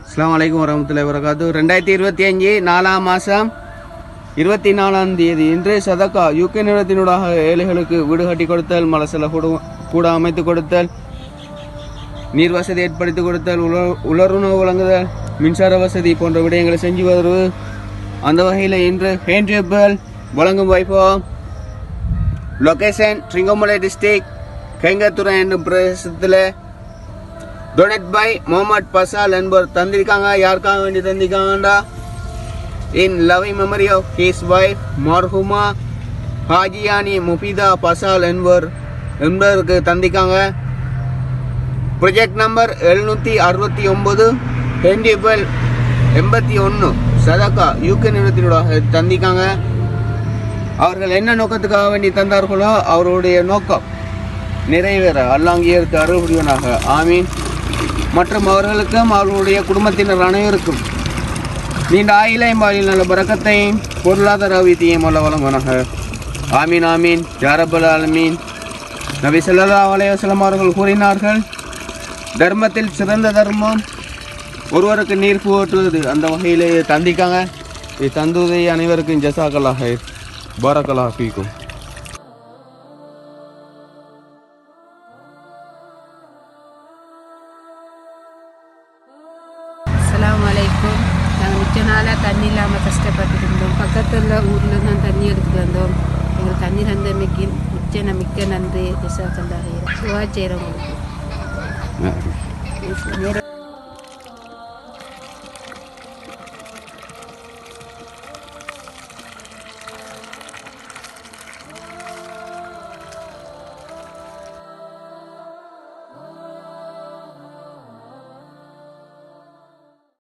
அஸ்ஸலாமு அலைக்கும் வரஹ்மத்துல்லாஹி வபரகாத்துஹு. 2025 4ஆம் மாதம் 24ஆம் தேதி இன்று சதக்கா யூகே நிறுவனத்தினூடாக ஏழைகளுக்கு வீடு கட்டி கொடுத்தல், மலசல கூட அமைத்து கொடுத்தல், நீர் வசதி ஏற்படுத்தி கொடுத்தல், உலருணவு வழங்குதல், மின்சார வசதி போன்ற விடயங்களை செஞ்சு வருவது. அந்த வகையில் இன்று ஹேண்ட்ரேபிள் வழங்கும் வைபவம் லொகேஷன் ட்ரிங்கோமலை டிஸ்ட்ரிக்ட் கேங்கத்துறை என்னும் பிரதேசத்தில் டொனேட் பை முகமது பசால் என்பவர் தந்திருக்காங்க. யாருக்காக வேண்டி தந்திருக்காங்கடா? In loving memory of his wife மர்ஹூமா ஹாஜியானி முஃபிதா பசால் என்பவருக்கு தந்திருக்காங்க. ப்ரொஜெக்ட் நம்பர் 769 ஹெண்டிபிள் 81 சதக்கா யூகே நிறுவனத்தினூடாக தந்திருக்காங்க. அவர்கள் என்ன நோக்கத்துக்காக வேண்டி தந்தார்களோ அவருடைய நோக்கம் நிறைவேற அல்லாங்கியருக்கு அருள் புரிவனாக. ஆமீன். மற்றும் அவர்களுக்கும் அவர்களுடைய குடும்பத்தினர் அனைவருக்கும் நீண்ட ஆயிலையும் வாயில் நல்ல பரக்கத்தையும் பொருளாதார வீதியையும் அல்ல வழங்குவனாக. ஆமீன் ஆமீன் யா ரப்பல் ஆலமீன். நபி ஸல்லல்லாஹு அலைஹி வஸல்லம் அவர்கள் கூறினார்கள், தர்மத்தில் சிறந்த தர்மம் ஒருவருக்கு நீர் புகட்டுவது. அந்த வகையிலே தந்திக்காங்க. தந்துதை அனைவருக்கும் ஜஸாக்கல்லாஹ் ஹைர், பாரக்கல்லாஹ் ஃபீக்கும். அஸ்ஸலாமு அலைக்கும். நாங்கள் மிச்ச நாளாக தண்ணி இல்லாமல் கஷ்டப்பட்டு இருந்தோம். பக்கத்தில் ஊரில் தான் தண்ணி எடுத்துட்டு வந்தோம். எங்களுக்கு தண்ணி தந்தமைக்கு மிக்க நன்றி. ஜஸாக்கல்லாஹ் ஹைர். துஆ செய்கிறவங்களுக்கு